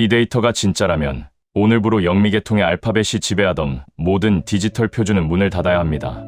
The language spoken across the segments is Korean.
이 데이터가 진짜라면 오늘부로 영미계통의 알파벳이 지배하던 모든 디지털 표준은 문을 닫아야 합니다.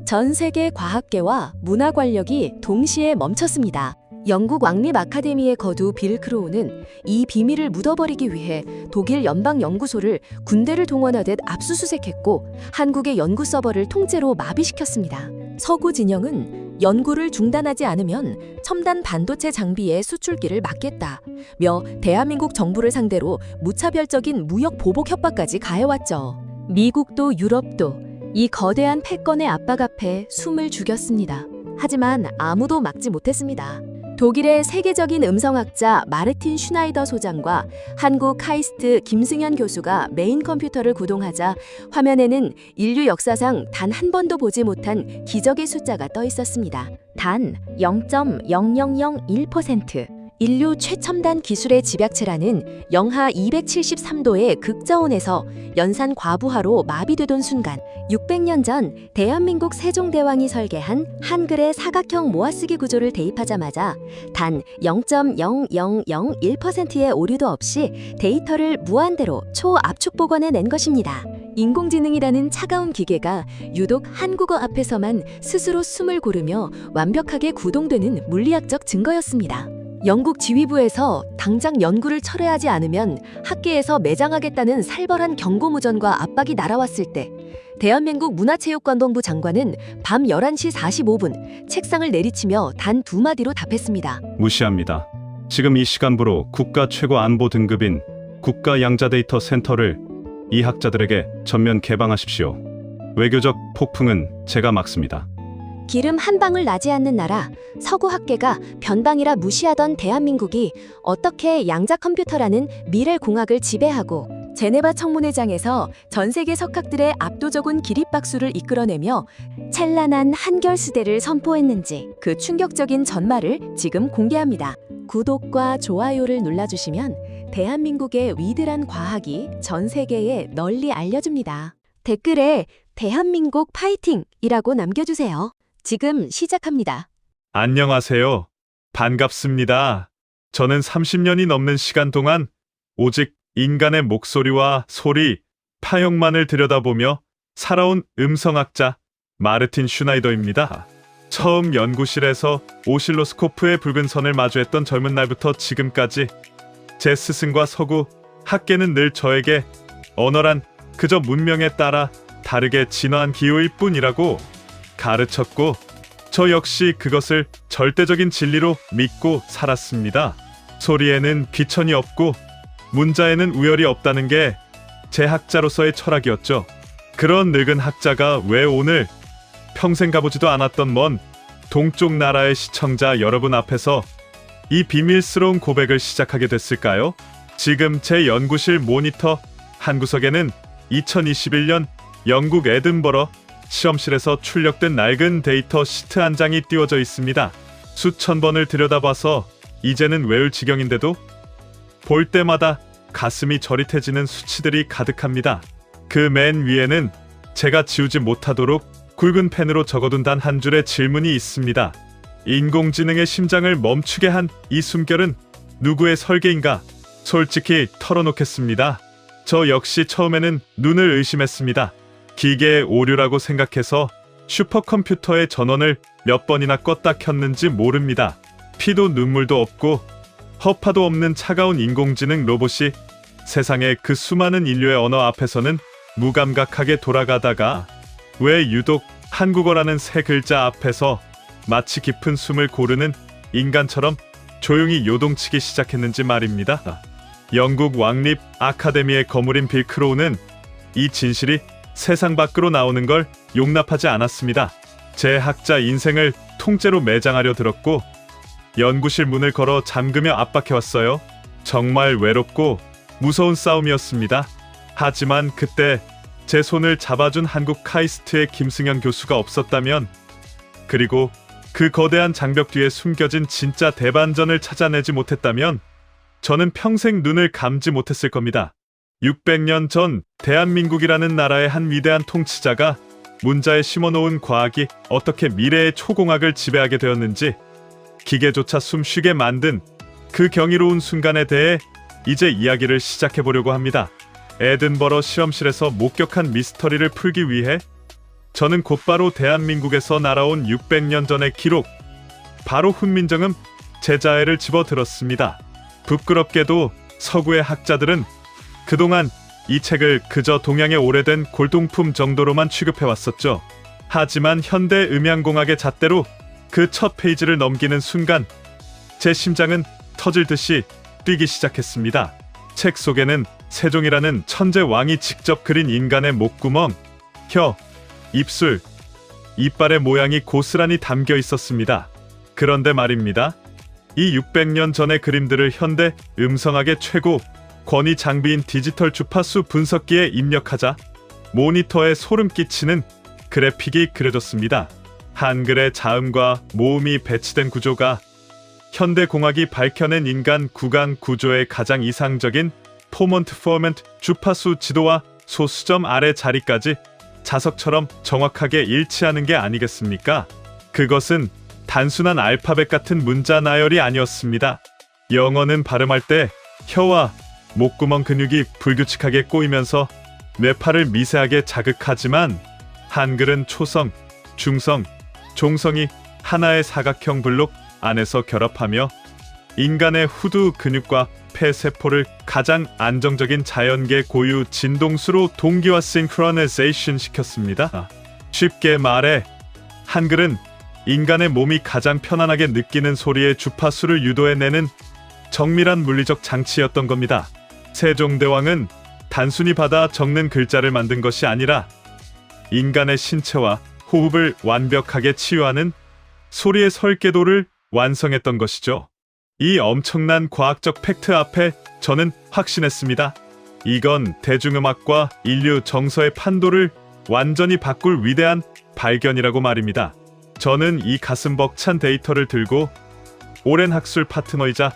전 세계 과학계와 문화 권력이 동시에 멈췄습니다. 영국 왕립 아카데미의 거두 빌 크로우는 이 비밀을 묻어버리기 위해 독일 연방연구소를 군대를 동원하듯 압수수색했고 한국의 연구 서버를 통째로 마비시켰습니다. 서구 진영은 연구를 중단하지 않으면 첨단 반도체 장비의 수출기를 막겠다며 대한민국 정부를 상대로 무차별적인 무역 보복 협박까지 가해왔죠. 미국도 유럽도 이 거대한 패권의 압박 앞에 숨을 죽였습니다. 하지만 아무도 막지 못했습니다. 독일의 세계적인 음성학자 마르틴 슈나이더 소장과 한국 카이스트 김승현 교수가 메인 컴퓨터를 구동하자 화면에는 인류 역사상 단 한 번도 보지 못한 기적의 숫자가 떠 있었습니다. 단 0.0001%. 인류 최첨단 기술의 집약체라는 영하 273도의 극저온에서 연산 과부하로 마비되던 순간 600년 전 대한민국 세종대왕이 설계한 한글의 사각형 모아쓰기 구조를 대입하자마자 단 0.0001%의 오류도 없이 데이터를 무한대로 초압축 복원해낸 것입니다. 인공지능이라는 차가운 기계가 유독 한국어 앞에서만 스스로 숨을 고르며 완벽하게 구동되는 물리학적 증거였습니다. 영국 지휘부에서 당장 연구를 철회하지 않으면 학계에서 매장하겠다는 살벌한 경고무전과 압박이 날아왔을 때 대한민국 문화체육관광부 장관은 밤 11시 45분 책상을 내리치며 단 두 마디로 답했습니다. 무시합니다. 지금 이 시간부로 국가 최고 안보 등급인 국가 양자데이터 센터를 이 학자들에게 전면 개방하십시오. 외교적 폭풍은 제가 막습니다. 기름 한 방울 나지 않는 나라, 서구 학계가 변방이라 무시하던 대한민국이 어떻게 양자 컴퓨터라는 미래 공학을 지배하고 제네바 청문회장에서 전 세계 석학들의 압도적인 기립박수를 이끌어내며 찬란한 한결 시대를 선포했는지 그 충격적인 전말을 지금 공개합니다. 구독과 좋아요를 눌러주시면 대한민국의 위대한 과학이 전 세계에 널리 알려집니다. 댓글에 대한민국 파이팅이라고 남겨주세요. 지금 시작합니다. 안녕하세요. 반갑습니다. 저는 30년이 넘는 시간 동안 오직 인간의 목소리와 소리, 파형만을 들여다보며 살아온 음성학자 마르틴 슈나이더입니다. 처음 연구실에서 오실로스코프의 붉은 선을 마주했던 젊은 날부터 지금까지 제 스승과 서구 학계는 늘 저에게 언어란 그저 문명에 따라 다르게 진화한 기호일 뿐이라고 가르쳤고 저 역시 그것을 절대적인 진리로 믿고 살았습니다. 소리에는 귀천이 없고 문자에는 우열이 없다는 게 제 학자로서의 철학이었죠. 그런 늙은 학자가 왜 오늘 평생 가보지도 않았던 먼 동쪽 나라의 시청자 여러분 앞에서 이 비밀스러운 고백을 시작하게 됐을까요? 지금 제 연구실 모니터 한 구석에는 2021년 영국 에든버러 시험실에서 출력된 낡은 데이터 시트 한 장이 띄워져 있습니다. 수천 번을 들여다봐서 이제는 외울 지경인데도 볼 때마다 가슴이 저릿해지는 수치들이 가득합니다. 그 맨 위에는 제가 지우지 못하도록 굵은 펜으로 적어둔 단 한 줄의 질문이 있습니다. 인공지능의 심장을 멈추게 한 이 숨결은 누구의 설계인가? 솔직히 털어놓겠습니다. 저 역시 처음에는 눈을 의심했습니다. 기계의 오류라고 생각해서 슈퍼컴퓨터의 전원을 몇 번이나 껐다 켰는지 모릅니다. 피도 눈물도 없고 허파도 없는 차가운 인공지능 로봇이 세상의 그 수많은 인류의 언어 앞에서는 무감각하게 돌아가다가 왜 유독 한국어라는 세 글자 앞에서 마치 깊은 숨을 고르는 인간처럼 조용히 요동치기 시작했는지 말입니다. 영국 왕립 아카데미의 거물인 빌 크로우는 이 진실이 세상 밖으로 나오는 걸 용납하지 않았습니다. 제 학자 인생을 통째로 매장하려 들었고 연구실 문을 걸어 잠그며 압박해왔어요. 정말 외롭고 무서운 싸움이었습니다. 하지만 그때 제 손을 잡아준 한국 카이스트의 김승현 교수가 없었다면, 그리고 그 거대한 장벽 뒤에 숨겨진 진짜 대반전을 찾아내지 못했다면 저는 평생 눈을 감지 못했을 겁니다. 600년 전 대한민국이라는 나라의 한 위대한 통치자가 문자에 심어놓은 과학이 어떻게 미래의 초공학을 지배하게 되었는지, 기계조차 숨쉬게 만든 그 경이로운 순간에 대해 이제 이야기를 시작해 보려고 합니다. 에든버러 실험실에서 목격한 미스터리를 풀기 위해 저는 곧바로 대한민국에서 날아온 600년 전의 기록, 바로 훈민정음 제자해를 집어들었습니다. 부끄럽게도 서구의 학자들은 그동안 이 책을 그저 동양의 오래된 골동품 정도로만 취급해왔었죠. 하지만 현대 음향공학의 잣대로 그 첫 페이지를 넘기는 순간 제 심장은 터질 듯이 뛰기 시작했습니다. 책 속에는 세종이라는 천재 왕이 직접 그린 인간의 목구멍, 혀, 입술, 이빨의 모양이 고스란히 담겨 있었습니다. 그런데 말입니다. 이 600년 전의 그림들을 현대 음성학의 최고 권위 장비인 디지털 주파수 분석기에 입력하자 모니터에 소름 끼치는 그래픽이 그려졌습니다. 한글의 자음과 모음이 배치된 구조가 현대 공학이 밝혀낸 인간 구강 구조의 가장 이상적인 포먼트 주파수 지도와 소수점 아래 자리까지 자석처럼 정확하게 일치하는 게 아니겠습니까? 그것은 단순한 알파벳 같은 문자 나열이 아니었습니다. 영어는 발음할 때 혀와 목구멍 근육이 불규칙하게 꼬이면서 뇌파를 미세하게 자극하지만 한글은 초성, 중성, 종성이 하나의 사각형 블록 안에서 결합하며 인간의 후두 근육과 폐세포를 가장 안정적인 자연계 고유 진동수로 동기화 싱크로나이제이션 시켰습니다. 쉽게 말해 한글은 인간의 몸이 가장 편안하게 느끼는 소리의 주파수를 유도해내는 정밀한 물리적 장치였던 겁니다. 세종대왕은 단순히 받아 적는 글자를 만든 것이 아니라 인간의 신체와 호흡을 완벽하게 치유하는 소리의 설계도를 완성했던 것이죠. 이 엄청난 과학적 팩트 앞에 저는 확신했습니다. 이건 대중음악과 인류 정서의 판도를 완전히 바꿀 위대한 발견이라고 말입니다. 저는 이 가슴 벅찬 데이터를 들고 오랜 학술 파트너이자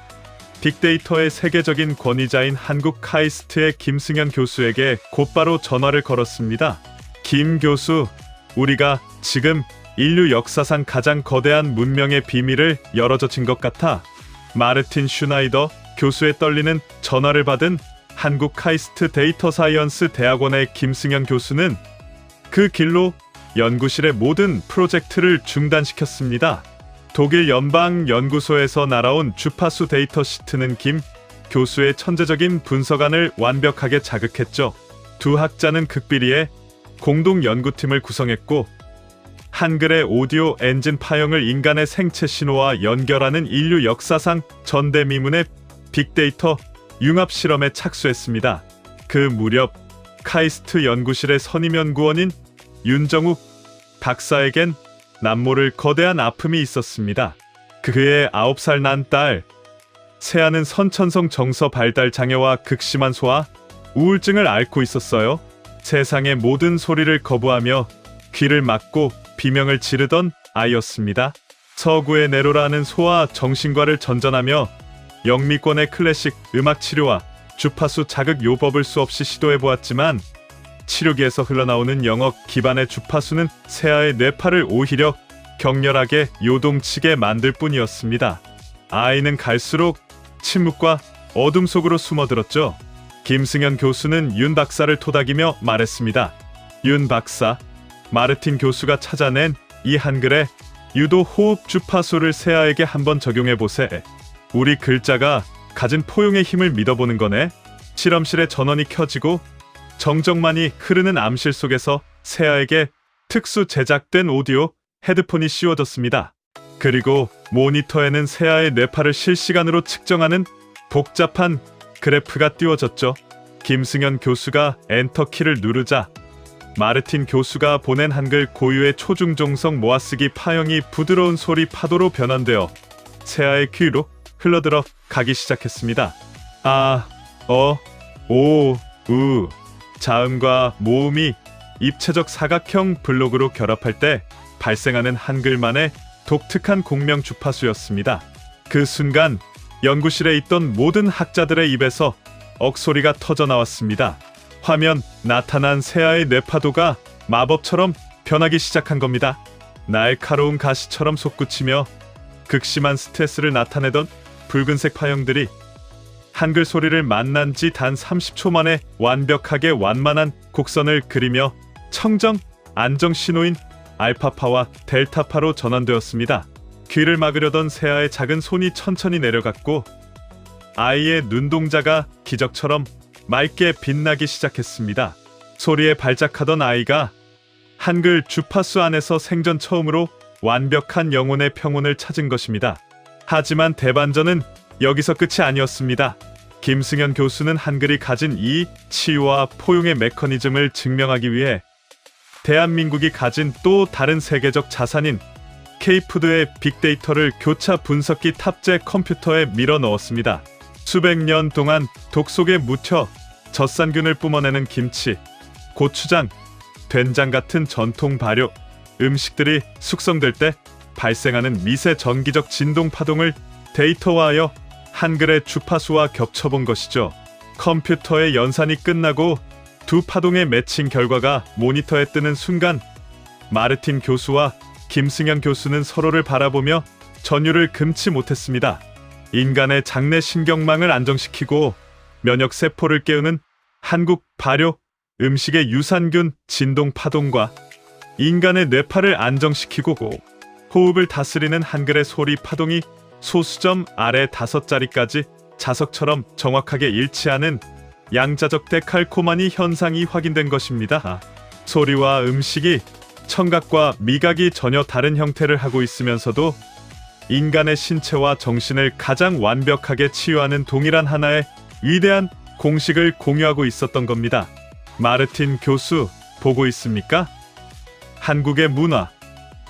빅데이터의 세계적인 권위자인 한국 카이스트의 김승현 교수에게 곧바로 전화를 걸었습니다. 김 교수, 우리가 지금 인류 역사상 가장 거대한 문명의 비밀을 열어젖힌 것 같아. 마르틴 슈나이더 교수의 떨리는 전화를 받은 한국 카이스트 데이터 사이언스 대학원의 김승현 교수는 그 길로 연구실의 모든 프로젝트를 중단시켰습니다. 독일 연방연구소에서 날아온 주파수 데이터 시트는 김 교수의 천재적인 분석안을 완벽하게 자극했죠. 두 학자는 극비리에 공동 연구팀을 구성했고 한글의 오디오 엔진 파형을 인간의 생체 신호와 연결하는 인류 역사상 전대미문의 빅데이터 융합 실험에 착수했습니다. 그 무렵 카이스트 연구실의 선임 연구원인 윤정욱 박사에겐 남모를 거대한 아픔이 있었습니다. 그의 9살 난 딸 세아는 선천성 정서 발달 장애와 극심한 소아 우울증을 앓고 있었어요. 세상의 모든 소리를 거부하며 귀를 막고 비명을 지르던 아이였습니다. 서구의 네로라는 소아 정신과를 전전하며 영미권의 클래식 음악 치료와 주파수 자극 요법을 수없이 시도해보았지만 치료기에서 흘러나오는 영역 기반의 주파수는 세아의 뇌파를 오히려 격렬하게 요동치게 만들 뿐이었습니다. 아이는 갈수록 침묵과 어둠 속으로 숨어들었죠. 김승현 교수는 윤 박사를 토닥이며 말했습니다. 윤 박사, 마르틴 교수가 찾아낸 이 한글의 유도 호흡 주파수를 세아에게 한번 적용해보세. 우리 글자가 가진 포용의 힘을 믿어보는 거네. 실험실의 전원이 켜지고 정적만이 흐르는 암실 속에서 세아에게 특수 제작된 오디오 헤드폰이 씌워졌습니다. 그리고 모니터에는 세아의 뇌파를 실시간으로 측정하는 복잡한 그래프가 띄워졌죠. 김승현 교수가 엔터키를 누르자 마르틴 교수가 보낸 한글 고유의 초중종성 모아쓰기 파형이 부드러운 소리 파도로 변환되어 세아의 귀로 흘러들어 가기 시작했습니다. 아, 어, 오, 우. 자음과 모음이 입체적 사각형 블록으로 결합할 때 발생하는 한글만의 독특한 공명 주파수였습니다. 그 순간 연구실에 있던 모든 학자들의 입에서 억소리가 터져 나왔습니다. 화면 나타난 세아의 뇌파도가 마법처럼 변하기 시작한 겁니다. 날카로운 가시처럼 솟구치며 극심한 스트레스를 나타내던 붉은색 파형들이 한글 소리를 만난 지 단 30초 만에 완벽하게 완만한 곡선을 그리며 청정, 안정 신호인 알파파와 델타파로 전환되었습니다. 귀를 막으려던 새아의 작은 손이 천천히 내려갔고 아이의 눈동자가 기적처럼 맑게 빛나기 시작했습니다. 소리에 발작하던 아이가 한글 주파수 안에서 생전 처음으로 완벽한 영혼의 평온을 찾은 것입니다. 하지만 대반전은 여기서 끝이 아니었습니다. 김승현 교수는 한글이 가진 이 치유와 포용의 메커니즘을 증명하기 위해 대한민국이 가진 또 다른 세계적 자산인 K푸드의 빅데이터를 교차 분석기 탑재 컴퓨터에 밀어 넣었습니다. 수백 년 동안 독 속에 묻혀 젖산균을 뿜어내는 김치, 고추장, 된장 같은 전통 발효 음식들이 숙성될 때 발생하는 미세 전기적 진동 파동을 데이터화하여 한글의 주파수와 겹쳐본 것이죠. 컴퓨터의 연산이 끝나고 두 파동의 매칭 결과가 모니터에 뜨는 순간 마르틴 교수와 김승현 교수는 서로를 바라보며 전율을 금치 못했습니다. 인간의 장내 신경망을 안정시키고 면역 세포를 깨우는 한국 발효 음식의 유산균 진동 파동과 인간의 뇌파를 안정시키고 호흡을 다스리는 한글의 소리 파동이 소수점 아래 5자리까지 자석처럼 정확하게 일치하는 양자적 데칼코마니 현상이 확인된 것입니다. 소리와 음식이 청각과 미각이 전혀 다른 형태를 하고 있으면서도 인간의 신체와 정신을 가장 완벽하게 치유하는 동일한 하나의 위대한 공식을 공유하고 있었던 겁니다. 마르틴 교수, 보고 있습니까? 한국의 문화,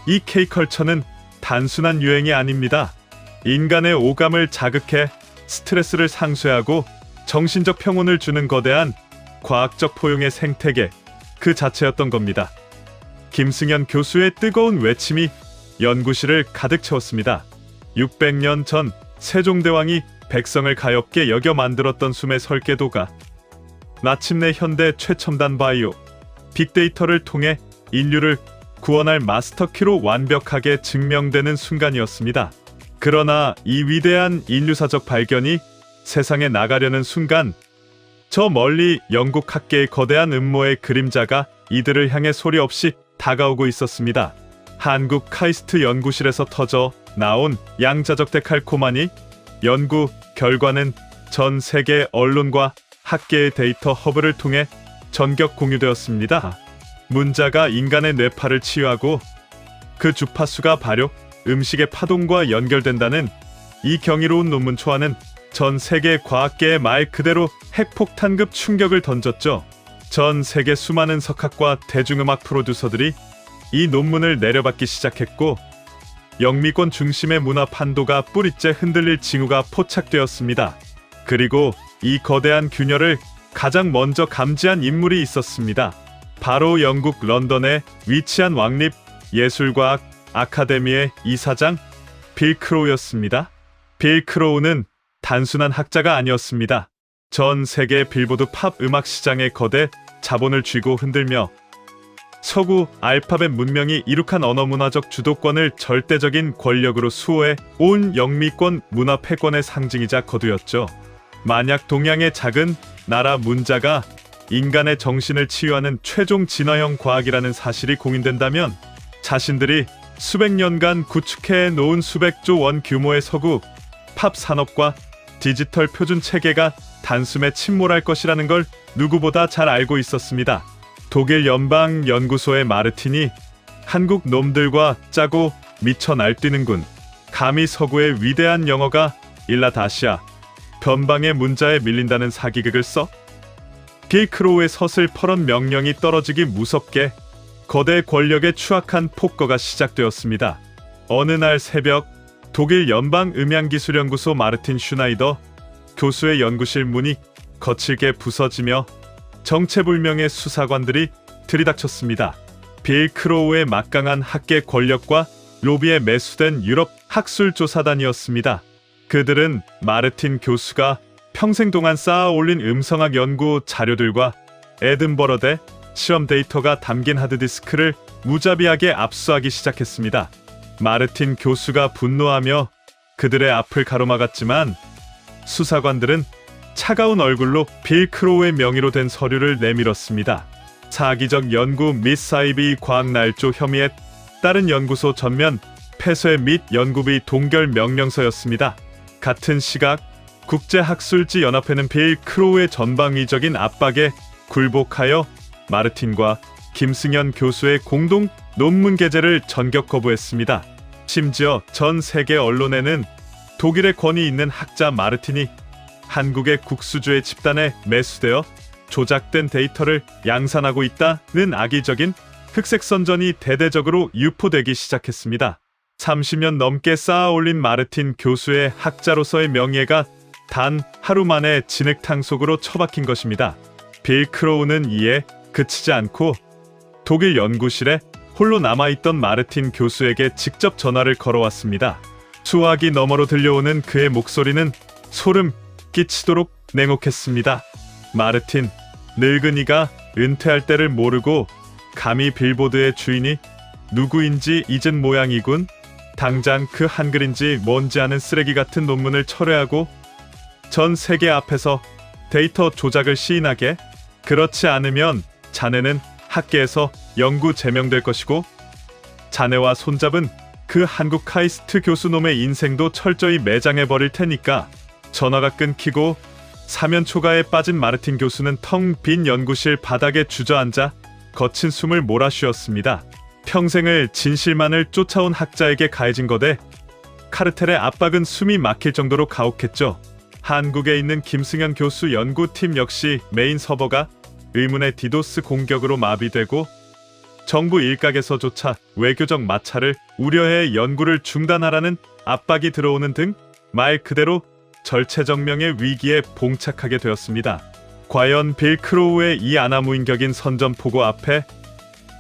이 K컬처는 단순한 유행이 아닙니다. 인간의 오감을 자극해 스트레스를 상쇄하고 정신적 평온을 주는 거대한 과학적 포용의 생태계 그 자체였던 겁니다. 김승현 교수의 뜨거운 외침이 연구실을 가득 채웠습니다. 600년 전 세종대왕이 백성을 가엾게 여겨 만들었던 숨의 설계도가 마침내 현대 최첨단 바이오, 빅데이터를 통해 인류를 구원할 마스터키로 완벽하게 증명되는 순간이었습니다. 그러나 이 위대한 인류사적 발견이 세상에 나가려는 순간 저 멀리 영국 학계의 거대한 음모의 그림자가 이들을 향해 소리 없이 다가오고 있었습니다. 한국 카이스트 연구실에서 터져 나온 양자적 데칼코마니 연구 결과는 전 세계 언론과 학계의 데이터 허브를 통해 전격 공유되었습니다. 문자가 인간의 뇌파를 치유하고 그 주파수가 발효, 음식의 파동과 연결된다는 이 경이로운 논문 초안은 전 세계 과학계의 말 그대로 핵폭탄급 충격을 던졌죠. 전 세계 수많은 석학과 대중음악 프로듀서들이 이 논문을 내려받기 시작했고 영미권 중심의 문화 판도가 뿌리째 흔들릴 징후가 포착되었습니다. 그리고 이 거대한 균열을 가장 먼저 감지한 인물이 있었습니다. 바로 영국 런던에 위치한 왕립 예술과학 아카데미의 이사장 빌 크로우였습니다. 빌 크로우는 단순한 학자가 아니었습니다. 전 세계 빌보드 팝 음악 시장의 거대 자본을 쥐고 흔들며 서구 알파벳 문명이 이룩한 언어문화적 주도권을 절대적인 권력으로 수호해 온 영미권 문화 패권의 상징이자 거두였죠. 만약 동양의 작은 나라 문자가 인간의 정신을 치유하는 최종 진화형 과학이라는 사실이 공인된다면 자신들이 수백 년간 구축해 놓은 수백조 원 규모의 서구 팝 산업과 디지털 표준 체계가 단숨에 침몰할 것이라는 걸 누구보다 잘 알고 있었습니다. 독일 연방연구소의 마르틴이 한국 놈들과 짜고 미쳐 날뛰는군. 감히 서구의 위대한 영어가 일라다시아 변방의 문자에 밀린다는 사기극을 써? 빌 크로우의 서슬퍼런 명령이 떨어지기 무섭게 거대 권력의 추악한 폭거가 시작되었습니다. 어느 날 새벽 독일 연방음향기술연구소 마르틴 슈나이더 교수의 연구실 문이 거칠게 부서지며 정체불명의 수사관들이 들이닥쳤습니다. 빌 크로우의 막강한 학계 권력과 로비에 매수된 유럽 학술조사단이었습니다. 그들은 마르틴 교수가 평생 동안 쌓아 올린 음성학 연구 자료들과 에든버러대 실험 데이터가 담긴 하드디스크를 무자비하게 압수하기 시작했습니다. 마르틴 교수가 분노하며 그들의 앞을 가로막았지만 수사관들은 차가운 얼굴로 빌 크로우의 명의로 된 서류를 내밀었습니다. 사기적 연구 및 사이비 과학 날조 혐의에 따른 연구소 전면 폐쇄 및 연구비 동결 명령서였습니다. 같은 시각 국제학술지 연합회는 빌 크로우의 전방위적인 압박에 굴복하여 마르틴과 김승현 교수의 공동 논문 게재를 전격 거부했습니다. 심지어 전 세계 언론에는 독일의 권위 있는 학자 마르틴이 한국의 국수주의 집단에 매수되어 조작된 데이터를 양산하고 있다는 악의적인 흑색 선전이 대대적으로 유포되기 시작했습니다. 30년 넘게 쌓아올린 마르틴 교수의 학자로서의 명예가 단 하루 만에 진흙탕 속으로 처박힌 것입니다. 빌 크로우는 이에 그치지 않고 독일 연구실에 홀로 남아있던 마르틴 교수에게 직접 전화를 걸어왔습니다. 수화기 너머로 들려오는 그의 목소리는 소름 끼치도록 냉혹했습니다. 마르틴, 늙은이가 은퇴할 때를 모르고 감히 빌보드의 주인이 누구인지 잊은 모양이군. 당장 그 한글인지 뭔지 아는 쓰레기 같은 논문을 철회하고 전 세계 앞에서 데이터 조작을 시인하게. 그렇지 않으면 자네는 학계에서 영구 제명될 것이고 자네와 손잡은 그 한국 카이스트 교수놈의 인생도 철저히 매장해버릴 테니까. 전화가 끊기고 사면 초가에 빠진 마르틴 교수는 텅 빈 연구실 바닥에 주저앉아 거친 숨을 몰아쉬었습니다. 평생을 진실만을 쫓아온 학자에게 가해진 거대 카르텔의 압박은 숨이 막힐 정도로 가혹했죠. 한국에 있는 김승현 교수 연구팀 역시 메인 서버가 의문의 디도스 공격으로 마비되고 정부 일각에서조차 외교적 마찰을 우려해 연구를 중단하라는 압박이 들어오는 등 말 그대로 절체정명의 위기에 봉착하게 되었습니다. 과연 빌 크로우의 이 아나무인격인 선전포고 앞에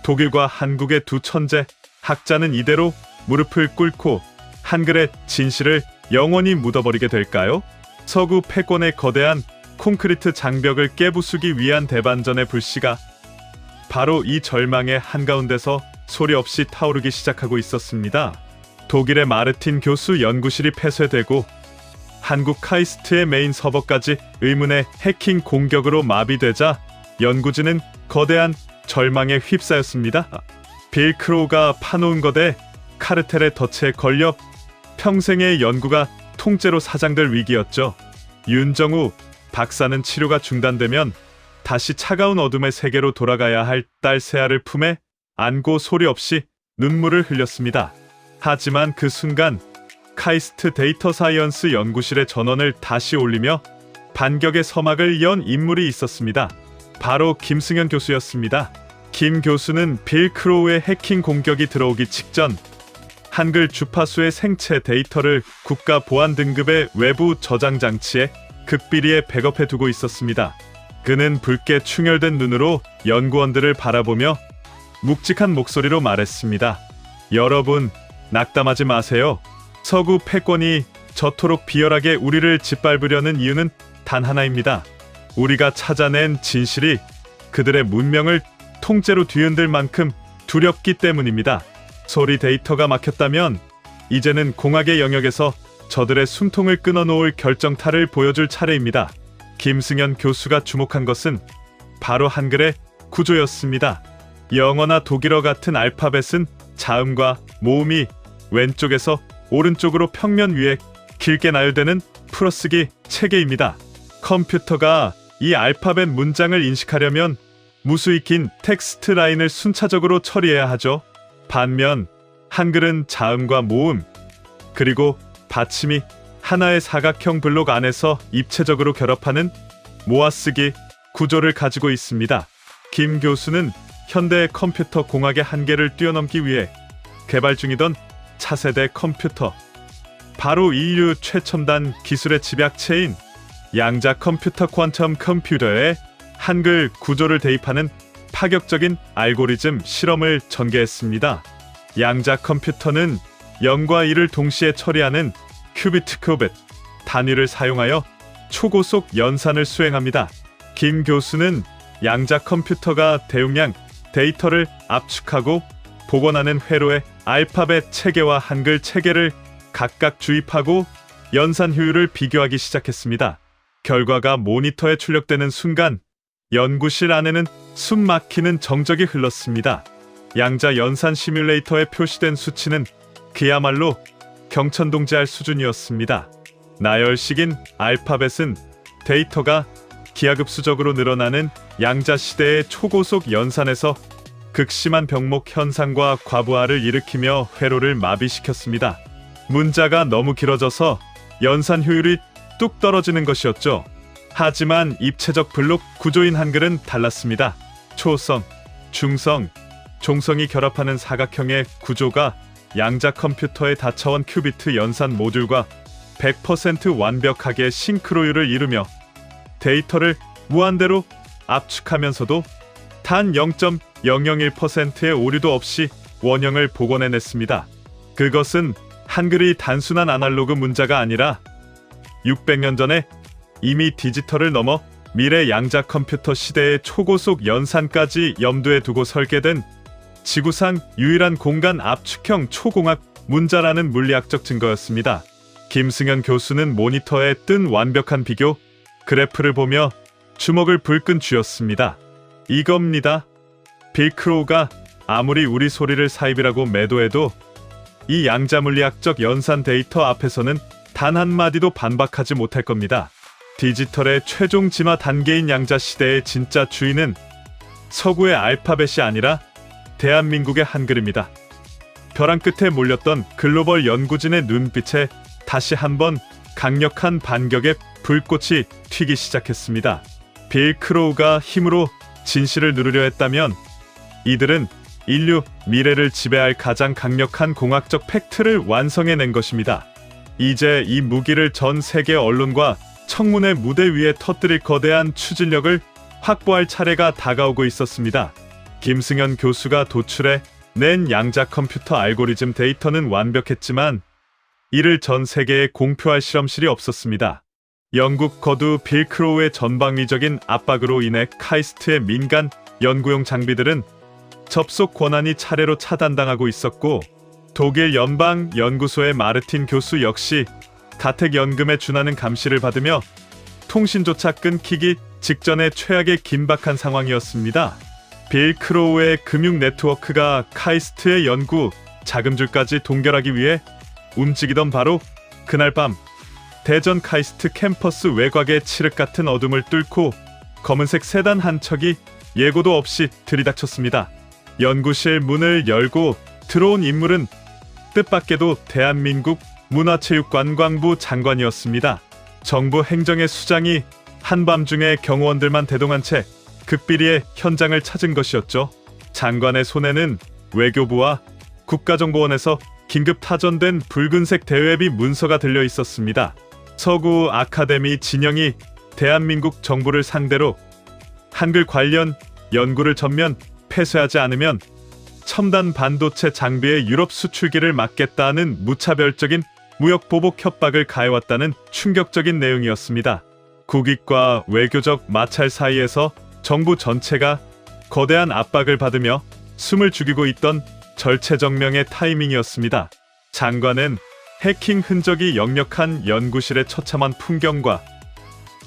독일과 한국의 두 천재 학자는 이대로 무릎을 꿇고 한글의 진실을 영원히 묻어버리게 될까요? 서구 패권의 거대한 콘크리트 장벽을 깨부수기 위한 대반전의 불씨가 바로 이 절망의 한가운데서 소리 없이 타오르기 시작하고 있었습니다. 독일의 마르틴 교수 연구실이 폐쇄되고 한국 카이스트의 메인 서버까지 의문의 해킹 공격으로 마비되자 연구진은 거대한 절망에 휩싸였습니다. 빌 크로우가 파놓은 거대 카르텔의 덫에 걸려 평생의 연구가 통째로 사장될 위기였죠. 윤정우 박사는 치료가 중단되면 다시 차가운 어둠의 세계로 돌아가야 할 딸 세아를 품에 안고 소리 없이 눈물을 흘렸습니다. 하지만 그 순간 카이스트 데이터 사이언스 연구실의 전원을 다시 올리며 반격의 서막을 연 인물이 있었습니다. 바로 김승현 교수였습니다. 김 교수는 빌 크로우의 해킹 공격이 들어오기 직전 한글 주파수의 생체 데이터를 국가 보안 등급의 외부 저장 장치에 극비리에 백업해 두고 있었습니다. 그는 붉게 충혈된 눈으로 연구원들을 바라보며 묵직한 목소리로 말했습니다. 여러분, 낙담하지 마세요. 서구 패권이 저토록 비열하게 우리를 짓밟으려는 이유는 단 하나입니다. 우리가 찾아낸 진실이 그들의 문명을 통째로 뒤흔들 만큼 두렵기 때문입니다. 소리 데이터가 막혔다면 이제는 공학의 영역에서 저들의 숨통을 끊어놓을 결정타를 보여줄 차례입니다. 김승현 교수가 주목한 것은 바로 한글의 구조였습니다. 영어나 독일어 같은 알파벳은 자음과 모음이 왼쪽에서 오른쪽으로 평면 위에 길게 나열되는 풀어쓰기 체계입니다. 컴퓨터가 이 알파벳 문장을 인식하려면 무수히 긴 텍스트 라인을 순차적으로 처리해야 하죠. 반면 한글은 자음과 모음, 그리고 받침이 하나의 사각형 블록 안에서 입체적으로 결합하는 모아쓰기 구조를 가지고 있습니다. 김 교수는 현대 컴퓨터 공학의 한계를 뛰어넘기 위해 개발 중이던 차세대 컴퓨터, 바로 인류 최첨단 기술의 집약체인 양자 컴퓨터 퀀텀 컴퓨터에 한글 구조를 대입하는 파격적인 알고리즘 실험을 전개했습니다. 양자 컴퓨터는 0과 1을 동시에 처리하는 큐비트 단위를 사용하여 초고속 연산을 수행합니다. 김 교수는 양자 컴퓨터가 대용량 데이터를 압축하고 복원하는 회로의 알파벳 체계와 한글 체계를 각각 주입하고 연산 효율을 비교하기 시작했습니다. 결과가 모니터에 출력되는 순간 연구실 안에는 숨 막히는 정적이 흘렀습니다. 양자 연산 시뮬레이터에 표시된 수치는 그야말로 경천동지할 수준이었습니다. 나열식인 알파벳은 데이터가 기하급수적으로 늘어나는 양자 시대의 초고속 연산에서 극심한 병목 현상과 과부하를 일으키며 회로를 마비시켰습니다. 문자가 너무 길어져서 연산 효율이 뚝 떨어지는 것이었죠. 하지만 입체적 블록 구조인 한글은 달랐습니다. 초성, 중성, 종성이 결합하는 사각형의 구조가 양자 컴퓨터의 다차원 큐비트 연산 모듈과 100% 완벽하게 싱크로율을 이루며 데이터를 무한대로 압축하면서도 단 0.001%의 오류도 없이 원형을 복원해냈습니다. 그것은 한글이 단순한 아날로그 문자가 아니라 600년 전에 이미 디지털을 넘어 미래 양자 컴퓨터 시대의 초고속 연산까지 염두에 두고 설계된 지구상 유일한 공간 압축형 초공학 문자라는 물리학적 증거였습니다. 김승현 교수는 모니터에 뜬 완벽한 비교 그래프를 보며 주먹을 불끈 쥐었습니다. 이겁니다. 빌 크로우가 아무리 우리 소리를 사입이라고 매도해도 이 양자 물리학적 연산 데이터 앞에서는 단 한마디도 반박하지 못할 겁니다. 디지털의 최종 진화 단계인 양자 시대의 진짜 주인은 서구의 알파벳이 아니라 대한민국의 한글입니다. 벼랑 끝에 몰렸던 글로벌 연구진의 눈빛에 다시 한번 강력한 반격의 불꽃이 튀기 시작했습니다. 빌 크로우가 힘으로 진실을 누르려 했다면 이들은 인류 미래를 지배할 가장 강력한 공학적 팩트를 완성해낸 것입니다. 이제 이 무기를 전 세계 언론과 청문회 무대 위에 터뜨릴 거대한 추진력을 확보할 차례가 다가오고 있었습니다. 김승현 교수가 도출해 낸 양자 컴퓨터 알고리즘 데이터는 완벽했지만 이를 전 세계에 공표할 실험실이 없었습니다. 영국 거두 빌 크로우의 전방위적인 압박으로 인해 카이스트의 민간 연구용 장비들은 접속 권한이 차례로 차단당하고 있었고 독일 연방연구소의 마르틴 교수 역시 가택연금에 준하는 감시를 받으며 통신조차 끊기기 직전의 최악의 긴박한 상황이었습니다. 빌 크로우의 금융 네트워크가 카이스트의 연구 자금줄까지 동결하기 위해 움직이던 바로 그날 밤 대전 카이스트 캠퍼스 외곽의 칠흑 같은 어둠을 뚫고 검은색 세단 한 척이 예고도 없이 들이닥쳤습니다. 연구실 문을 열고 들어온 인물은 뜻밖에도 대한민국 문화체육관광부 장관이었습니다. 정부 행정의 수장이 한밤중에 경호원들만 대동한 채 극비리의 현장을 찾은 것이었죠. 장관의 손에는 외교부와 국가정보원에서 긴급 타전된 붉은색 대외비 문서가 들려 있었습니다. 서구 아카데미 진영이 대한민국 정부를 상대로 한글 관련 연구를 전면 폐쇄하지 않으면 첨단 반도체 장비의 유럽 수출기를 막겠다는 무차별적인 무역 보복 협박을 가해왔다는 충격적인 내용이었습니다. 국익과 외교적 마찰 사이에서 정부 전체가 거대한 압박을 받으며 숨을 죽이고 있던 절체정명의 타이밍이었습니다. 장관은 해킹 흔적이 역력한 연구실의 처참한 풍경과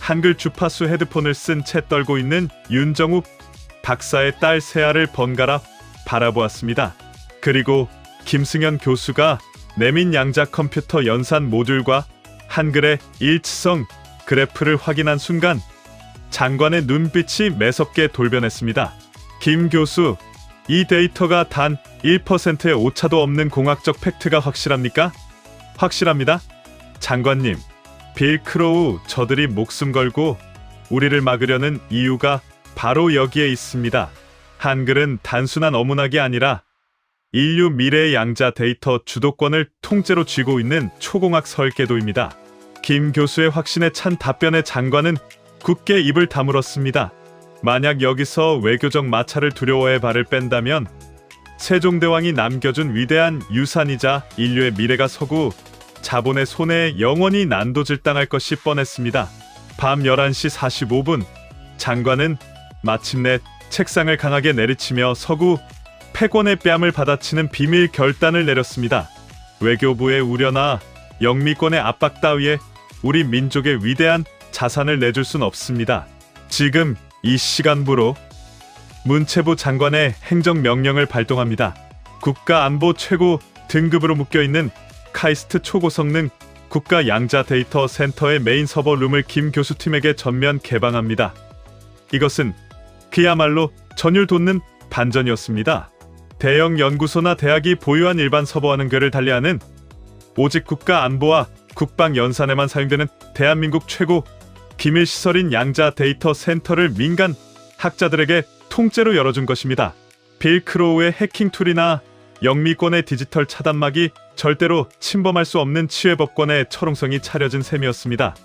한글 주파수 헤드폰을 쓴 채 떨고 있는 윤정욱 박사의 딸 세아를 번갈아 바라보았습니다. 그리고 김승현 교수가 내민 양자 컴퓨터 연산 모듈과 한글의 일치성 그래프를 확인한 순간 장관의 눈빛이 매섭게 돌변했습니다. 김 교수, 이 데이터가 단 1%의 오차도 없는 공학적 팩트가 확실합니까? 확실합니다. 장관님, 빌 크로우 저들이 목숨 걸고 우리를 막으려는 이유가 바로 여기에 있습니다. 한글은 단순한 어문학이 아니라 인류 미래의 양자 데이터 주도권을 통째로 쥐고 있는 초공학 설계도입니다. 김 교수의 확신에 찬 답변에 장관은 굳게 입을 다물었습니다. 만약 여기서 외교적 마찰을 두려워해 발을 뺀다면 세종대왕이 남겨준 위대한 유산이자 인류의 미래가 서구 자본의 손에 영원히 난도질당할 것이 뻔했습니다. 밤 11시 45분 장관은 마침내 책상을 강하게 내리치며 서구 패권의 뺨을 받아치는 비밀 결단을 내렸습니다. 외교부의 우려나 영미권의 압박 따위에 우리 민족의 위대한 자산을 내줄 순 없습니다. 지금 이 시간부로 문체부 장관의 행정명령을 발동합니다. 국가안보 최고 등급으로 묶여있는 카이스트 초고성능 국가 양자 데이터 센터의 메인 서버룸을 김 교수팀에게 전면 개방합니다. 이것은 그야말로 전율 돋는 반전이었습니다. 대형 연구소나 대학이 보유한 일반 서버와는 궤를 달리하는 오직 국가 안보와 국방 연산에만 사용되는 대한민국 최고 기밀시설인 양자 데이터 센터를 민간 학자들에게 통째로 열어준 것입니다. 빌 크로우의 해킹 툴이나 영미권의 디지털 차단막이 절대로 침범할 수 없는 치외법권의 철옹성이 차려진 셈이었습니다.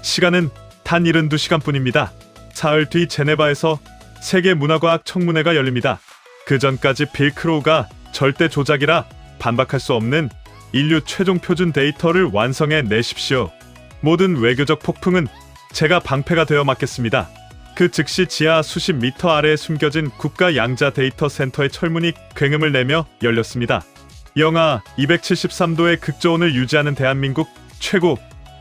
시간은 단 72시간뿐입니다. 사흘 뒤 제네바에서 세계문화과학 청문회가 열립니다. 그 전까지 빌 크로우가 절대 조작이라 반박할 수 없는 인류 최종 표준 데이터를 완성해 내십시오. 모든 외교적 폭풍은 제가 방패가 되어 막겠습니다. 그 즉시 지하 수십 미터 아래에 숨겨진 국가 양자 데이터 센터의 철문이 굉음을 내며 열렸습니다. 영하 273도의 극저온을 유지하는 대한민국 최고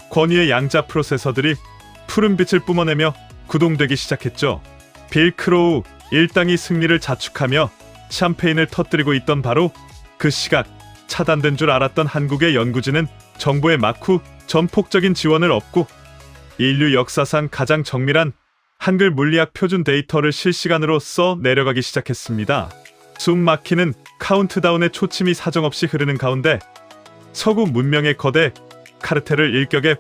권위의 양자 프로세서들이 푸른 빛을 뿜어내며 구동되기 시작했죠. 빌 크로우 일당이 승리를 자축하며 샴페인을 터뜨리고 있던 바로 그 시각, 차단된 줄 알았던 한국의 연구진은 정부의 막후 전폭적인 지원을 얻고 인류 역사상 가장 정밀한 한글 물리학 표준 데이터를 실시간으로 써 내려가기 시작했습니다. 숨 막히는 카운트다운의 초침이 사정없이 흐르는 가운데 서구 문명의 거대 카르텔을 일격에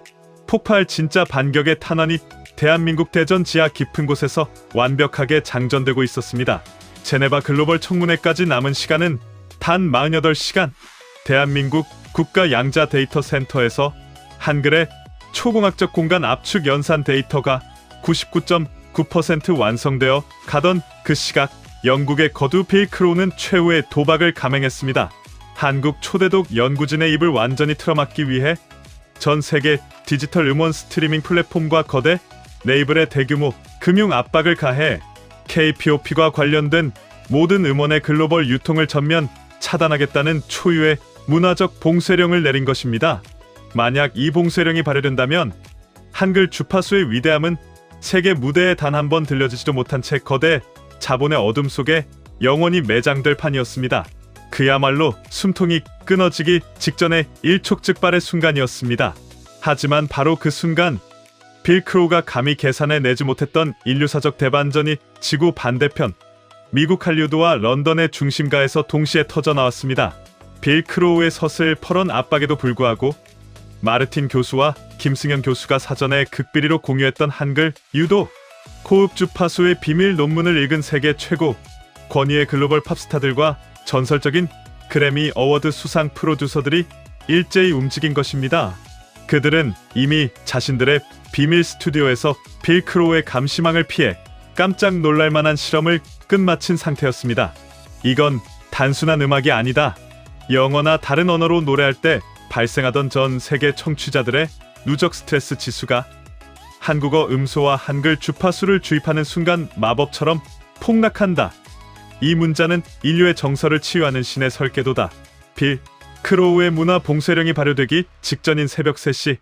폭파할 진짜 반격의 탄환이 대한민국 대전 지하 깊은 곳에서 완벽하게 장전되고 있었습니다. 제네바 글로벌 청문회까지 남은 시간은 단 48시간. 대한민국 국가 양자 데이터 센터에서 한글의 초공학적 공간 압축 연산 데이터가 99.9% 완성되어 가던 그 시각, 영국의 거두 빌 크로우는 최후의 도박을 감행했습니다. 한국 초대독 연구진의 입을 완전히 틀어막기 위해 전 세계 디지털 음원 스트리밍 플랫폼과 거대 레이블의 대규모 금융 압박을 가해 KPOP과 관련된 모든 음원의 글로벌 유통을 전면 차단하겠다는 초유의 문화적 봉쇄령을 내린 것입니다. 만약 이 봉쇄령이 발효된다면 한글 주파수의 위대함은 세계 무대에 단 한 번 들려지지도 못한 채 거대 자본의 어둠 속에 영원히 매장될 판이었습니다. 그야말로 숨통이 끊어지기 직전의 일촉즉발의 순간이었습니다. 하지만 바로 그 순간 빌 크로우가 감히 계산해 내지 못했던 인류사적 대반전이 지구 반대편 미국 할리우드와 런던의 중심가에서 동시에 터져나왔습니다. 빌 크로우의 서슬퍼런 압박에도 불구하고 마르틴 교수와 김승현 교수가 사전에 극비리로 공유했던 한글 유도 고급 주파수의 비밀 논문을 읽은 세계 최고 권위의 글로벌 팝스타들과 전설적인 그래미 어워드 수상 프로듀서들이 일제히 움직인 것입니다. 그들은 이미 자신들의 비밀 스튜디오에서 빌 크로우의 감시망을 피해 깜짝 놀랄만한 실험을 끝마친 상태였습니다. 이건 단순한 음악이 아니다. 영어나 다른 언어로 노래할 때 발생하던 전 세계 청취자들의 누적 스트레스 지수가 한국어 음소와 한글 주파수를 주입하는 순간 마법처럼 폭락한다. 이 문자는 인류의 정서를 치유하는 신의 설계도다. 빌 크로우의 문화 봉쇄령이 발효되기 직전인 새벽 3시,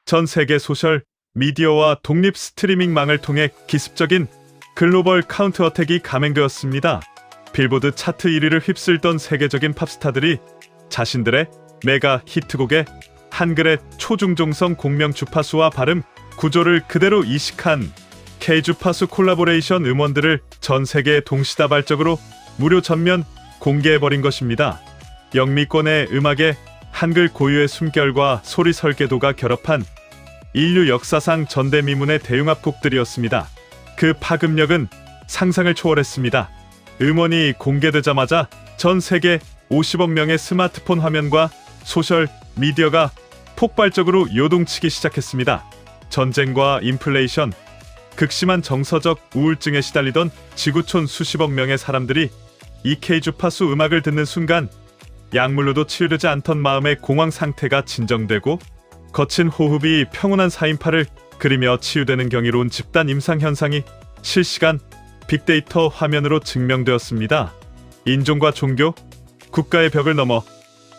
전 세계 소셜 미디어와 독립 스트리밍망을 통해 기습적인 글로벌 카운터 어택이 감행되었습니다. 빌보드 차트 1위를 휩쓸던 세계적인 팝스타들이 자신들의 메가 히트곡에 한글의 초중종성 공명 주파수와 발음, 구조를 그대로 이식한 K주파수 콜라보레이션 음원들을 전 세계에 동시다발적으로 무료 전면 공개해버린 것입니다. 영미권의 음악에 한글 고유의 숨결과 소리 설계도가 결합한 인류 역사상 전대미문의 대융합곡들이었습니다. 그 파급력은 상상을 초월했습니다. 음원이 공개되자마자 전 세계 50억 명의 스마트폰 화면과 소셜 미디어가 폭발적으로 요동치기 시작했습니다. 전쟁과 인플레이션, 극심한 정서적 우울증에 시달리던 지구촌 수십억 명의 사람들이 이 K주파수 음악을 듣는 순간 약물로도 치유되지 않던 마음의 공황 상태가 진정되고 거친 호흡이 평온한 사인파를 그리며 치유되는 경이로운 집단 임상 현상이 실시간 빅데이터 화면으로 증명되었습니다. 인종과 종교, 국가의 벽을 넘어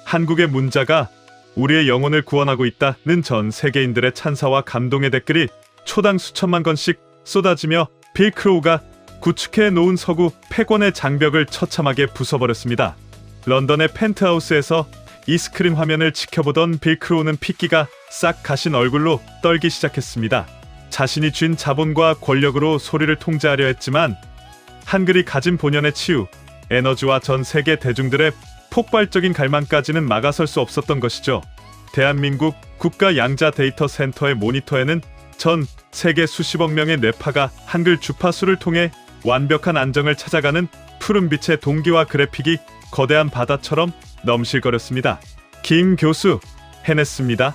한국의 문자가 우리의 영혼을 구원하고 있다는 전 세계인들의 찬사와 감동의 댓글이 초당 수천만 건씩 쏟아지며 빌 크로우가 구축해 놓은 서구 폐권의 장벽을 처참하게 부숴버렸습니다. 런던의 펜트하우스에서 이 스크린 화면을 지켜보던 빌 크로우는 핏기가 싹 가신 얼굴로 떨기 시작했습니다. 자신이 쥔 자본과 권력으로 소리를 통제하려 했지만 한글이 가진 본연의 치유, 에너지와 전 세계 대중들의 폭발적인 갈망까지는 막아설 수 없었던 것이죠. 대한민국 국가 양자 데이터 센터의 모니터에는 전 세계 수십억 명의 뇌파가 한글 주파수를 통해 완벽한 안정을 찾아가는 푸른빛의 동기와 그래픽이 거대한 바다처럼 넘실거렸습니다. 김 교수, 해냈습니다.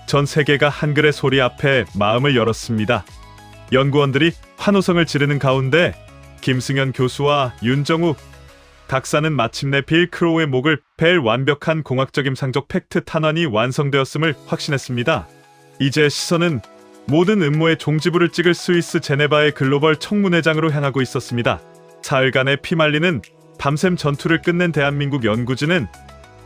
전 세계가 한글의 소리 앞에 마음을 열었습니다. 연구원들이 환호성을 지르는 가운데 김승현 교수와 윤정우 박사는 마침내 빌 크로우의 목을 벨 완벽한 공학적 임상적 팩트 탄환이 완성되었음을 확신했습니다. 이제 시선은 모든 음모의 종지부를 찍을 스위스 제네바의 글로벌 청문회장으로 향하고 있었습니다. 사흘간의 피말리는 밤샘 전투를 끝낸 대한민국 연구진은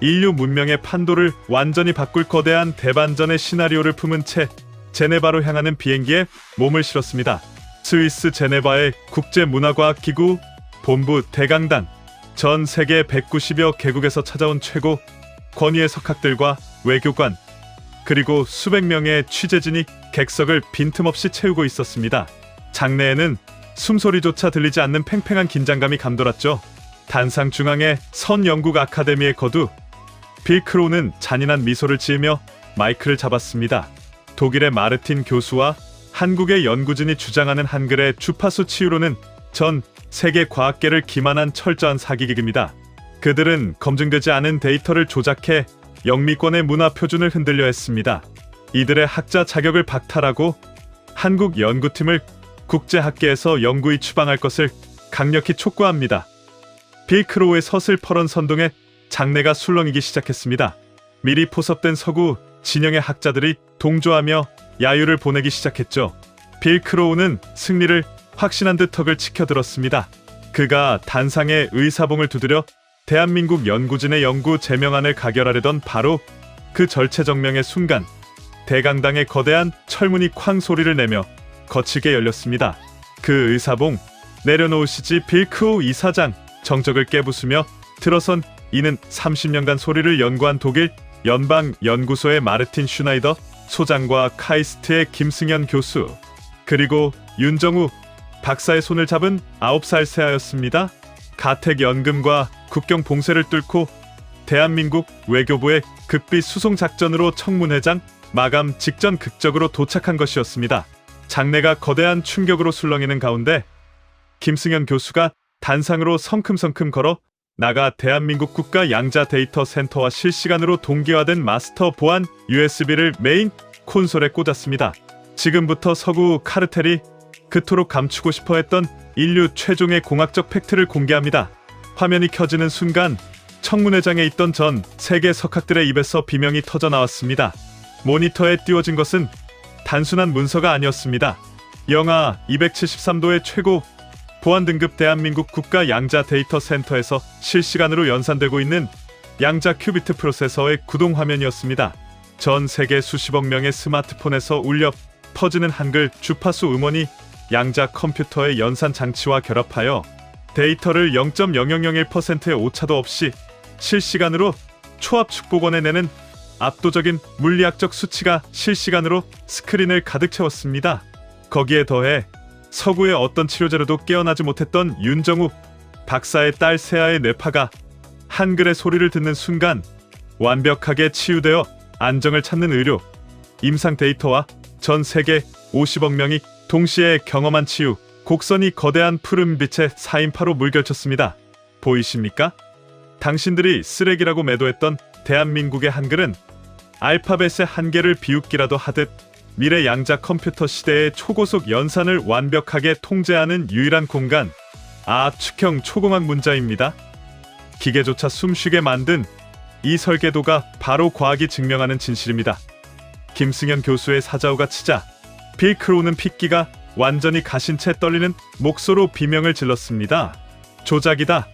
인류 문명의 판도를 완전히 바꿀 거대한 대반전의 시나리오를 품은 채 제네바로 향하는 비행기에 몸을 실었습니다. 스위스 제네바의 국제문화과학기구 본부 대강당, 전 세계 190여 개국에서 찾아온 최고 권위의 석학들과 외교관, 그리고 수백 명의 취재진이 객석을 빈틈없이 채우고 있었습니다. 장내에는 숨소리조차 들리지 않는 팽팽한 긴장감이 감돌았죠. 단상 중앙에 선 영국 아카데미의 거두 빌 크로우는 잔인한 미소를 지으며 마이크를 잡았습니다. 독일의 마르틴 교수와 한국의 연구진이 주장하는 한글의 주파수 치유로는 전 세계 과학계를 기만한 철저한 사기극입니다. 그들은 검증되지 않은 데이터를 조작해 영미권의 문화 표준을 흔들려 했습니다. 이들의 학자 자격을 박탈하고 한국 연구팀을 국제학계에서 영구히 추방할 것을 강력히 촉구합니다. 빌 크로우의 서슬퍼런 선동에 장내가 술렁이기 시작했습니다. 미리 포섭된 서구 진영의 학자들이 동조하며 야유를 보내기 시작했죠. 빌 크로우는 승리를 확신한 듯 턱을 치켜들었습니다. 그가 단상에 의사봉을 두드려 대한민국 연구진의 연구 제명안을 가결하려던 바로 그 절체정명의 순간 대강당의 거대한 철문이 쾅 소리를 내며 거칠게 열렸습니다. 그 의사봉 내려놓으시지 빌 크로우 이사장, 정적을 깨부수며 들어선 이는 30년간 소리를 연구한 독일 연방연구소의 마르틴 슈나이더 소장과 카이스트의 김승현 교수, 그리고 윤정우 박사의 손을 잡은 9살 새하였습니다. 가택연금과 국경 봉쇄를 뚫고 대한민국 외교부의 극비 수송 작전으로 청문회장 마감 직전 극적으로 도착한 것이었습니다. 장내가 거대한 충격으로 술렁이는 가운데 김승현 교수가 단상으로 성큼성큼 걸어 나가 대한민국 국가 양자 데이터 센터와 실시간으로 동기화된 마스터 보안 USB를 메인 콘솔에 꽂았습니다. 지금부터 서구 카르텔이 그토록 감추고 싶어 했던 인류 최종의 공학적 팩트를 공개합니다. 화면이 켜지는 순간 청문회장에 있던 전 세계 석학들의 입에서 비명이 터져 나왔습니다. 모니터에 띄워진 것은 단순한 문서가 아니었습니다. 영하 273도의 최고 보안 등급 대한민국 국가 양자 데이터 센터에서 실시간으로 연산되고 있는 양자 큐비트 프로세서의 구동 화면이었습니다. 전 세계 수십억 명의 스마트폰에서 울려 퍼지는 한글 주파수 음원이 양자 컴퓨터의 연산 장치와 결합하여 데이터를 0.0001%의 오차도 없이 실시간으로 초합 축복원해내는 압도적인 물리학적 수치가 실시간으로 스크린을 가득 채웠습니다. 거기에 더해 서구의 어떤 치료제로도 깨어나지 못했던 윤정우 박사의 딸 세아의 뇌파가 한글의 소리를 듣는 순간 완벽하게 치유되어 안정을 찾는 의료, 임상 데이터와 전 세계 50억 명이 동시에 경험한 치유, 곡선이 거대한 푸른빛의 4인파로 물결쳤습니다. 보이십니까? 당신들이 쓰레기라고 매도했던 대한민국의 한글은 알파벳의 한계를 비웃기라도 하듯 미래 양자 컴퓨터 시대의 초고속 연산을 완벽하게 통제하는 유일한 공간, 측형 초공학 문자입니다. 기계조차 숨쉬게 만든 이 설계도가 바로 과학이 증명하는 진실입니다. 김승현 교수의 사자후가 치자 빌 크로우는 핏기가 완전히 가신 채 떨리는 목소로 비명을 질렀습니다. 조작이다.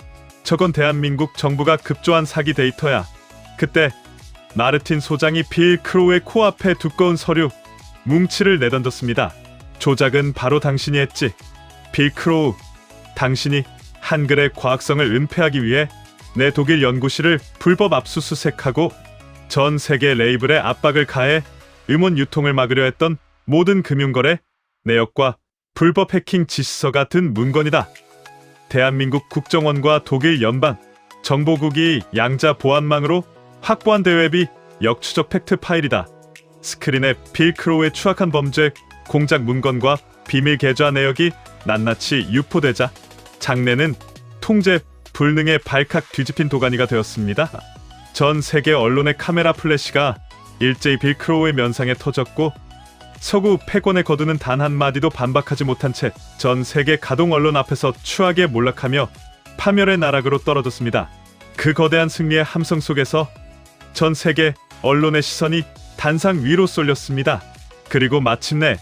저건 대한민국 정부가 급조한 사기 데이터야. 그때 마르틴 소장이 빌 크로우의 코앞에 두꺼운 서류, 뭉치를 내던졌습니다. 조작은 바로 당신이 했지. 빌 크로우, 당신이 한글의 과학성을 은폐하기 위해 내 독일 연구실을 불법 압수수색하고 전 세계 레이블에 압박을 가해 음원 유통을 막으려 했던 모든 금융거래 내역과 불법 해킹 지시서가 든 문건이다. 대한민국 국정원과 독일 연방 정보국이 양자 보안망으로 확보한 대외비 역추적 팩트 파일이다. 스크린에 빌 크로우의 추악한 범죄 공작 문건과 비밀 계좌 내역이 낱낱이 유포되자 장내는 통제 불능의 발칵 뒤집힌 도가니가 되었습니다. 전 세계 언론의 카메라 플래시가 일제히 빌 크로우의 면상에 터졌고 서구 패권에 거두는 단 한마디도 반박하지 못한 채 전 세계 가동 언론 앞에서 추하게 몰락하며 파멸의 나락으로 떨어졌습니다. 그 거대한 승리의 함성 속에서 전 세계 언론의 시선이 단상 위로 쏠렸습니다. 그리고 마침내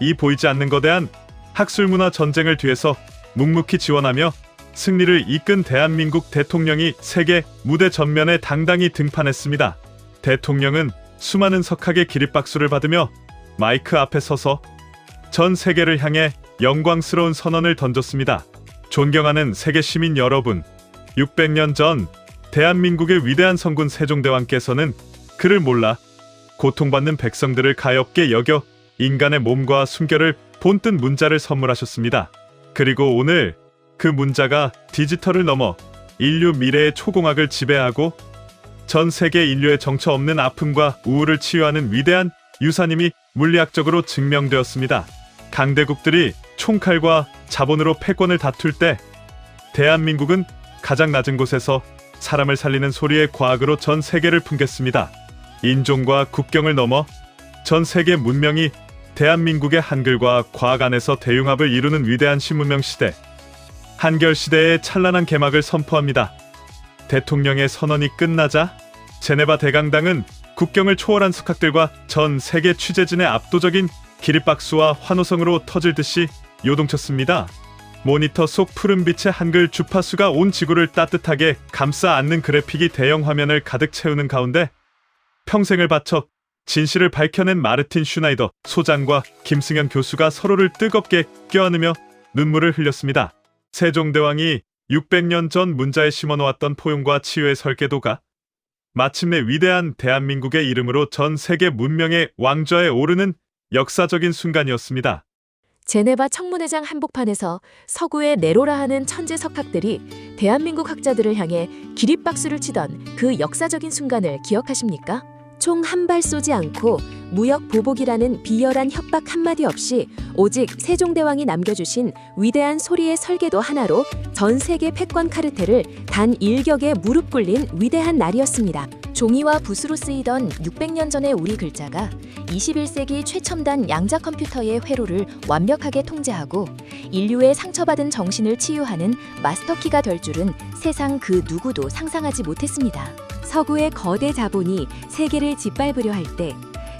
이 보이지 않는 거대한 학술문화 전쟁을 뒤에서 묵묵히 지원하며 승리를 이끈 대한민국 대통령이 세계 무대 전면에 당당히 등판했습니다. 대통령은 수많은 석학의 기립박수를 받으며 마이크 앞에 서서 전 세계를 향해 영광스러운 선언을 던졌습니다. 존경하는 세계 시민 여러분, 600년 전 대한민국의 위대한 성군 세종대왕께서는 그를 몰라 고통받는 백성들을 가엾게 여겨 인간의 몸과 숨결을 본뜬 문자를 선물하셨습니다. 그리고 오늘 그 문자가 디지털을 넘어 인류 미래의 초공학을 지배하고 전 세계 인류의 정처 없는 아픔과 우울을 치유하는 위대한 유산임이 물리학적으로 증명되었습니다. 강대국들이 총칼과 자본으로 패권을 다툴 때 대한민국은 가장 낮은 곳에서 사람을 살리는 소리의 과학으로 전 세계를 풍겼습니다. 인종과 국경을 넘어 전 세계 문명이 대한민국의 한글과 과학 안에서 대융합을 이루는 위대한 신문명 시대, 한결 시대의 찬란한 개막을 선포합니다. 대통령의 선언이 끝나자 제네바 대강당은 국경을 초월한 석학들과 전 세계 취재진의 압도적인 기립박수와 환호성으로 터질 듯이 요동쳤습니다. 모니터 속 푸른빛의 한글 주파수가 온 지구를 따뜻하게 감싸 안는 그래픽이 대형 화면을 가득 채우는 가운데 평생을 바쳐 진실을 밝혀낸 마르틴 슈나이더 소장과 김승현 교수가 서로를 뜨겁게 껴안으며 눈물을 흘렸습니다. 세종대왕이 600년 전 문자에 심어놓았던 포용과 치유의 설계도가 마침내 위대한 대한민국의 이름으로 전 세계 문명의 왕좌에 오르는 역사적인 순간이었습니다. 제네바 청문회장 한복판에서 서구의 네로라 하는 천재 석학들이 대한민국 학자들을 향해 기립박수를 치던 그 역사적인 순간을 기억하십니까? 총 한 발 쏘지 않고 무역 보복이라는 비열한 협박 한마디 없이 오직 세종대왕이 남겨주신 위대한 소리의 설계도 하나로 전 세계 패권 카르텔을 단 일격에 무릎 꿇린 위대한 날이었습니다. 종이와 붓으로 쓰이던 600년 전의 우리 글자가 21세기 최첨단 양자 컴퓨터의 회로를 완벽하게 통제하고 인류의 상처받은 정신을 치유하는 마스터키가 될 줄은 세상 그 누구도 상상하지 못했습니다. 서구의 거대 자본이 세계를 짓밟으려 할 때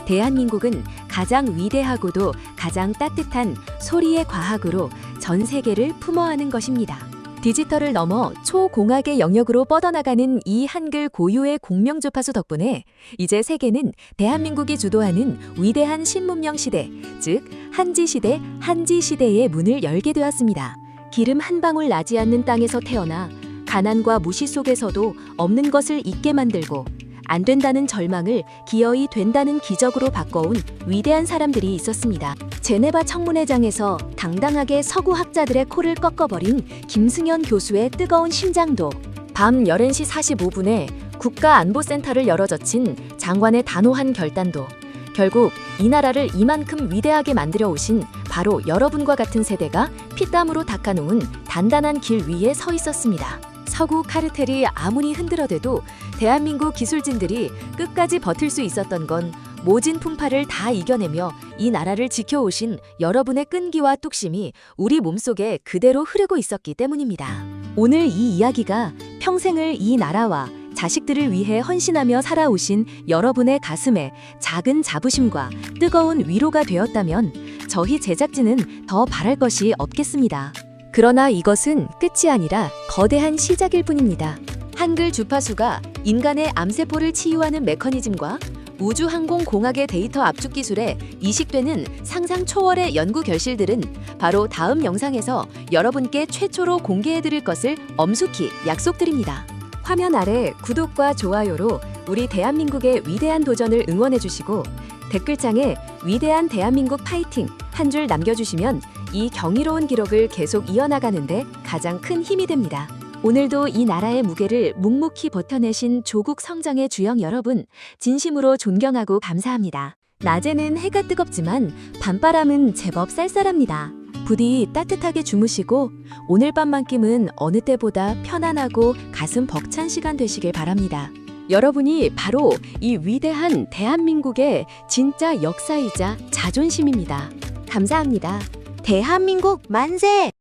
대한민국은 가장 위대하고도 가장 따뜻한 소리의 과학으로 전 세계를 품어하는 것입니다. 디지털을 넘어 초공학의 영역으로 뻗어나가는 이 한글 고유의 공명주파수 덕분에 이제 세계는 대한민국이 주도하는 위대한 신문명 시대, 즉 한지시대, 한지시대의 문을 열게 되었습니다. 기름 한 방울 나지 않는 땅에서 태어나 가난과 무시 속에서도 없는 것을 있게 만들고 안 된다는 절망을 기어이 된다는 기적으로 바꿔온 위대한 사람들이 있었습니다. 제네바 청문회장에서 당당하게 서구 학자들의 코를 꺾어버린 김승현 교수의 뜨거운 심장도, 밤 11시 45분에 국가안보센터를 열어젖힌 장관의 단호한 결단도, 결국 이 나라를 이만큼 위대하게 만들어 오신 바로 여러분과 같은 세대가 피땀으로 닦아놓은 단단한 길 위에 서 있었습니다. 서구 카르텔이 아무리 흔들어대도 대한민국 기술진들이 끝까지 버틸 수 있었던 건 모진 풍파를 다 이겨내며 이 나라를 지켜오신 여러분의 끈기와 뚝심이 우리 몸속에 그대로 흐르고 있었기 때문입니다. 오늘 이 이야기가 평생을 이 나라와 자식들을 위해 헌신하며 살아오신 여러분의 가슴에 작은 자부심과 뜨거운 위로가 되었다면 저희 제작진은 더 바랄 것이 없겠습니다. 그러나 이것은 끝이 아니라 거대한 시작일 뿐입니다. 한글 주파수가 인간의 암세포를 치유하는 메커니즘과 우주항공공학의 데이터 압축 기술에 이식되는 상상 초월의 연구 결실들은 바로 다음 영상에서 여러분께 최초로 공개해드릴 것을 엄숙히 약속드립니다. 화면 아래 구독과 좋아요로 우리 대한민국의 위대한 도전을 응원해주시고 댓글창에 위대한 대한민국 파이팅 한 줄 남겨주시면 이 경이로운 기록을 계속 이어나가는데 가장 큰 힘이 됩니다. 오늘도 이 나라의 무게를 묵묵히 버텨내신 조국 성장의 주영 여러분, 진심으로 존경하고 감사합니다. 낮에는 해가 뜨겁지만 밤바람은 제법 쌀쌀합니다. 부디 따뜻하게 주무시고 오늘 밤만큼은 어느 때보다 편안하고 가슴 벅찬 시간 되시길 바랍니다. 여러분이 바로 이 위대한 대한민국의 진짜 역사이자 자존심입니다. 감사합니다. 대한민국 만세!